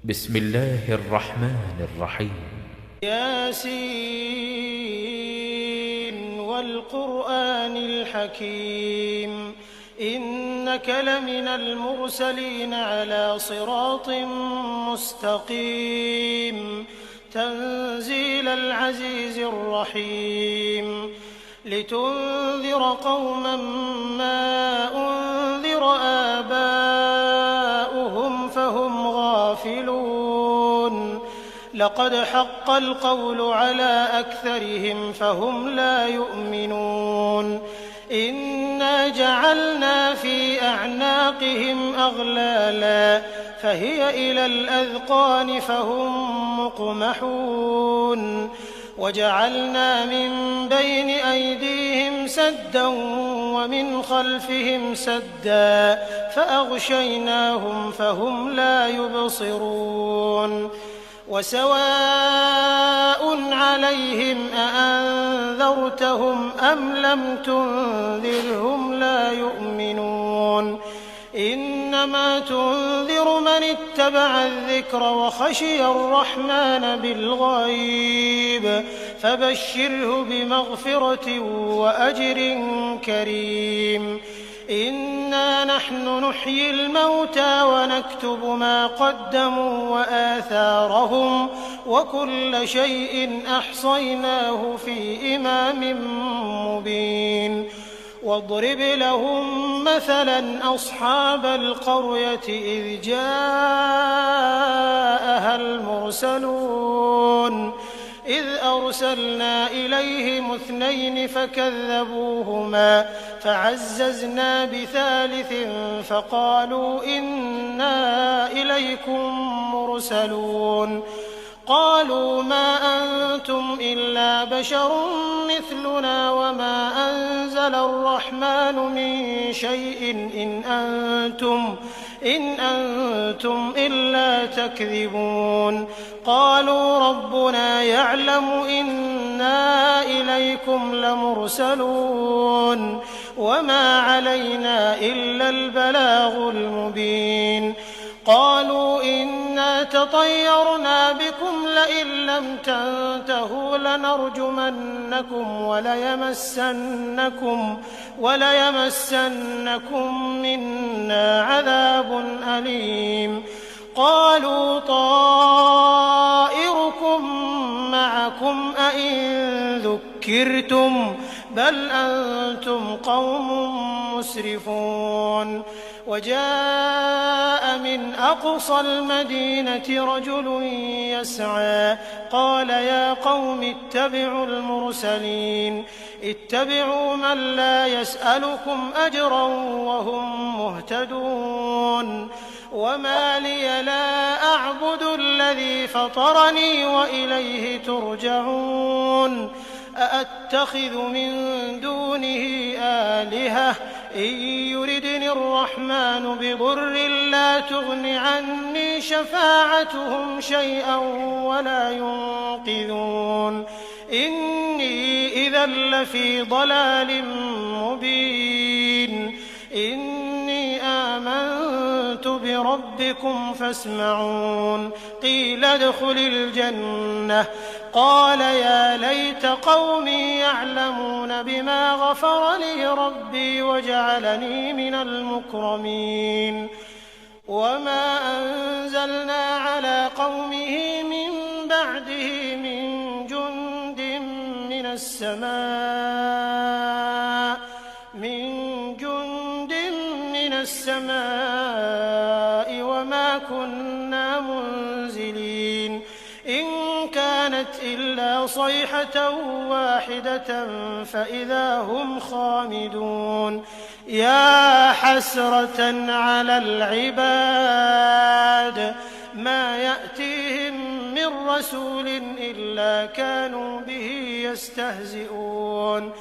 بسم الله الرحمن الرحيم. ياسين والقرآن الحكيم إنك لمن المرسلين على صراط مستقيم تنزيل العزيز الرحيم لتنذر قوما ما أنذر آباؤهم فهم غافلون لقد حق القول على أكثرهم فهم لا يؤمنون إنا جعلنا في أعناقهم أغلالا فهي إلى الأذقان فهم مقمحون وجعلنا من بين أيديهم سدا ومن خلفهم سدا فأغشيناهم فهم لا يبصرون وسواء عليهم أأنذرتهم أم لم تنذرهم لا يؤمنون إنما تنذر من اتبع الذكر وخشي الرحمن بالغيب فبشره بمغفرة وأجر كريم إنا نحن نحيي الموتى ونكتب ما قدموا وآثارهم وكل شيء أحصيناه في إمام مبين واضرب لهم مثلا أصحاب القرية إذ جاءها المرسلون إذ أرسلنا إليهم 2 فكذبوهما فعززنا بثالث فقالوا إنا إليكم مرسلون قالوا ما أنتم إلا بشر مثلنا وما أنزل الرحمن من شيء إن أنتم إلا تكذبون قالوا ربنا يعلم إنا إليكم لمرسلون وما علينا إلا البلاغ المبين قالوا إنا تطيرنا بكم لئن لم تنتهوا لنرجمنكم وليمسنكم منا عذاب أليم قالوا طائركم معكم أئن ذكرتم بل أنتم قوم مسرفون وجاء من أقصى المدينة رجل يسعى قال يا قوم اتبعوا المرسلين اتبعوا من لا يسألكم أجرا وهم مهتدون وما لي لا أعبد الذي فطرني وإليه ترجعون أأتخذ من دونه آلهة إن يردني الرحمن بضر لا تغن عني شفاعتهم شيئا ولا ينقذون إني إذا لفي ضلال مبين إني آمنت بربكم فاسمعون قيل ادخل الجنة قال يا ليت قومي يعلمون بما غفر لي ربي وجعلني من المكرمين وما أنزلنا على قومه من بعده من جند من السماء وما كنا منزلين إن كانت إلا صيحة واحدة فإذا هم خامدون يا حسرة على العباد ما يأتيهم من رسول إلا كانوا به يستهزئون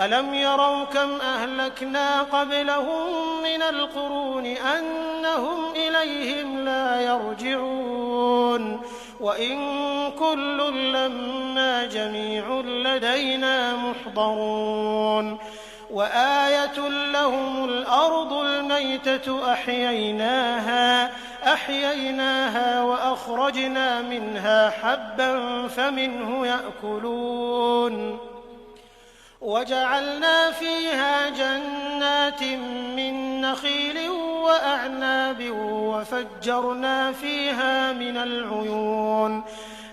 ألم يروا كم أهلكنا قبلهم من القرون أنهم إليهم لا يرجعون وإن كل لما جميع لدينا محضرون وآية لهم الأرض الميتة أحييناها فأخرجنا منها حبا فمنه يأكلون وجعلنا فيها جنات من نخيل وأعناب وفجرنا فيها من العيون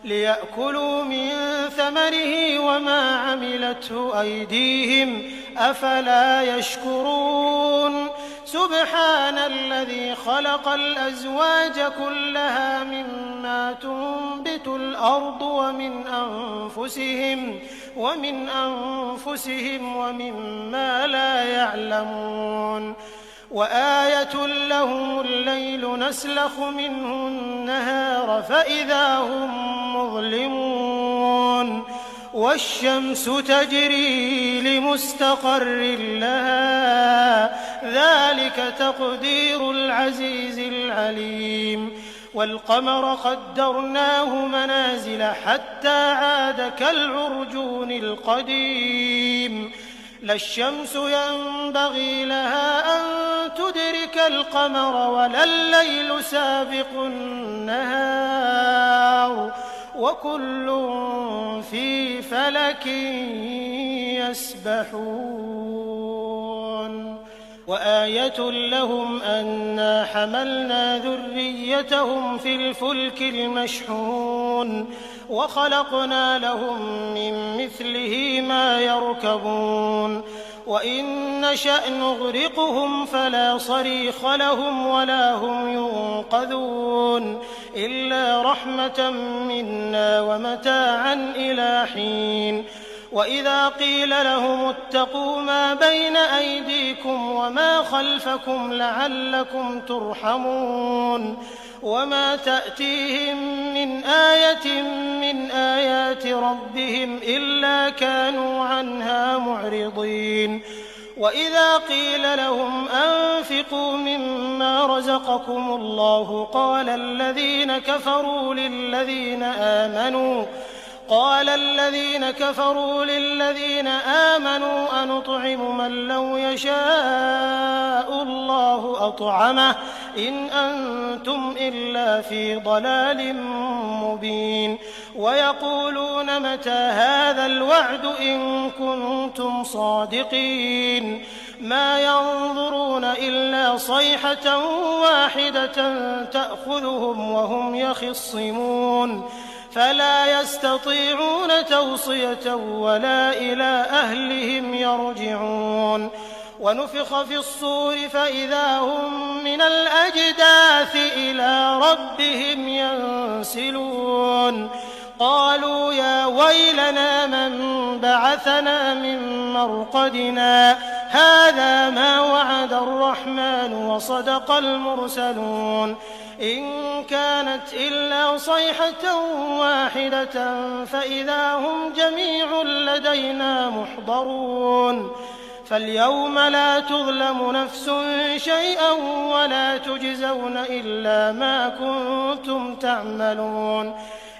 ليأكلوا من ثمره وما عملته أيديهم أفلا يشكرون سبحان الذي خلق الأزواج كلها مما تنبت الأرض ومن أنفسهم ومما لا يعلمون وآية لهم الليل نسلخ منه النهار فإذا هم مظلمون والشمس تجري لمستقر لها ذلك تقدير العزيز العليم والقمر قدرناه منازل حتى عاد كالعرجون القديم لا الشمس ينبغي لها أن تدرك القمر ولا الليل سابق النهار وكل في فلك يسبحون وآية لهم أنا حملنا ذريتهم في الفلك المشحون وخلقنا لهم من مثله ما يركبون وإن نشأ نغرقهم فلا صريخ لهم ولا هم ينقذون إلا رحمة منا ومتاعا إلى حين وإذا قيل لهم اتقوا ما بين أيديكم وما خلفكم لعلكم ترحمون وما تأتيهم من آية من آيات ربهم إلا كانوا عنها معرضين وإذا قيل لهم أنفقوا مما رزقكم الله قال الذين كفروا للذين آمنوا أنطعم من لو يشاء الله أطعمه إن أنتم إلا في ضلال مبين ويقولون متى هذا الوعد إن كنتم صادقين ما ينظرون إلا صيحة واحدة تأخذهم وهم يخصمون فلا يستطيعون توصية ولا إلى أهلهم يرجعون ونفخ في الصور فإذا هم من الأجداث إلى ربهم ينسلون قالوا يا ويلنا من بعثنا من مرقدنا هذا ما وعد الرحمن وصدق المرسلون إن كانت إلا صيحة واحدة فإذا هم جميع لدينا محضرون فاليوم لا تظلم نفس شيئا ولا تجزون إلا ما كنتم تعملون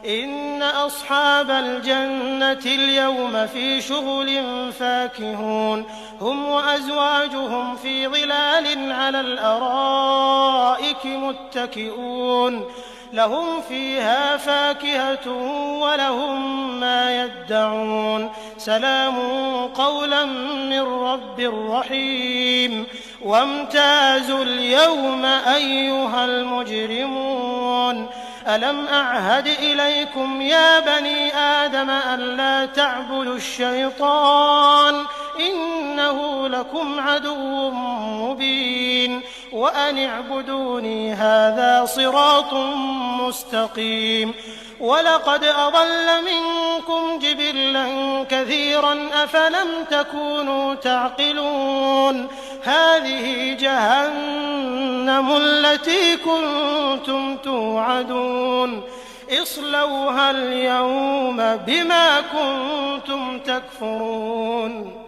إن أصحاب الجنة اليوم في شغل فاكهون هم وأزواجهم في ظلال على الأرائك متكئون لهم فيها فاكهة ولهم ما يدعون سلام قولا من رب رحيم وامتازوا اليوم أيها المجرمون ألم أعهد إليكم يا بني آدم ألا تعبدوا الشيطان إنه لكم عدو مبين وأن اعبدوني هذا صراط مستقيم ولقد أضل منكم جبلا كثيرا أفلم تكونوا تعقلون هذه جهنم التي كنتم توعدون اصلوها اليوم بما كنتم تكفرون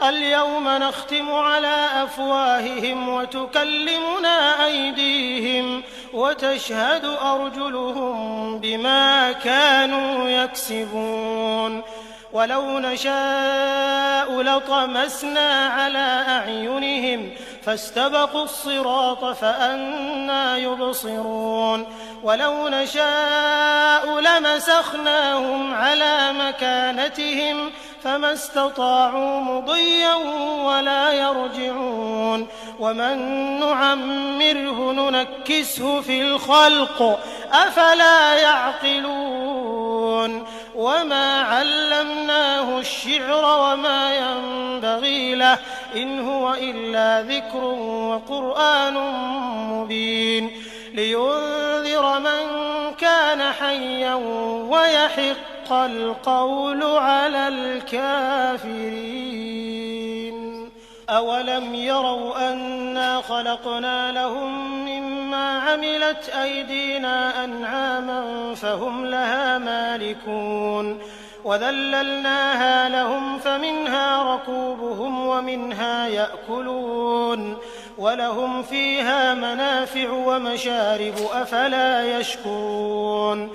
اليوم نختم على أفواههم وتكلمنا أيديهم وتشهد أرجلهم بما كانوا يكسبون ولو نشاء لطمسنا على أعينهم فاستبقوا الصراط فأنى يبصرون ولو نشاء لمسخناهم على مكانتهم فما استطاعوا مضيا ولا يرجعون ومن نعمره ننكسه في الخلق أفلا يعقلون وما علمناه الشعر وما ينبغي له إن هو إلا ذكر وقرآن مبين لينذر من كان حيا ويحق القول على الكافرين أولم يروا أنا خلقنا لهم مما عملت أيدينا أنعاما فهم لها مالكون وذللناها لهم فمنها ركوبهم ومنها يأكلون ولهم فيها منافع ومشارب أفلا يشكرون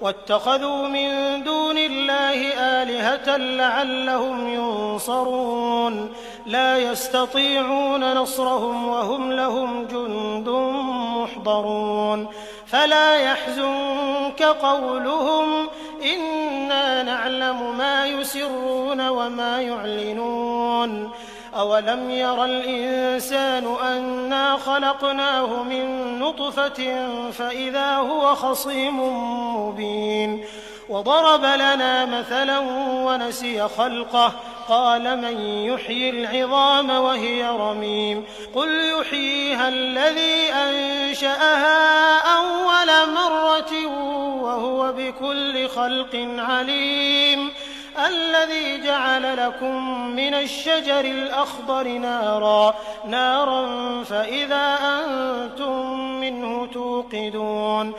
واتخذوا من دون الله آلهة لعلهم ينصرون لا يستطيعون نصرهم وهم لهم جند محضرون فلا يحزنك قولهم إنا نعلم ما يسرون وما يعلنون أولم ير الإنسان أنا خلقناه من نطفة فإذا هو خصيم مبين وضرب لنا مثلا ونسي خلقه قال من يحيي العظام وهي رميم قل يحييها الذي أنشأها أول مرة وهو بكل خلق عليم الذي جعل لكم من الشجر الأخضر نارا فإذا أنتم منه توقدون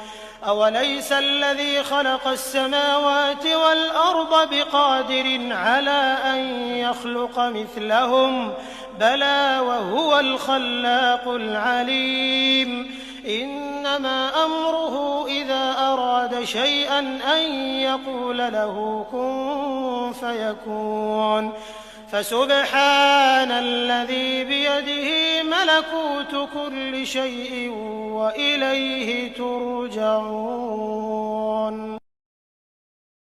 أوليس الذي خلق السماوات والأرض بقادر على أن يخلق مثلهم بلى وهو الخلاق العليم إنما أمره إذا أراد شيئا أن يقول له كن فيكون فسبحان الذي بيده ملكوت كل شيء وإليه ترجعون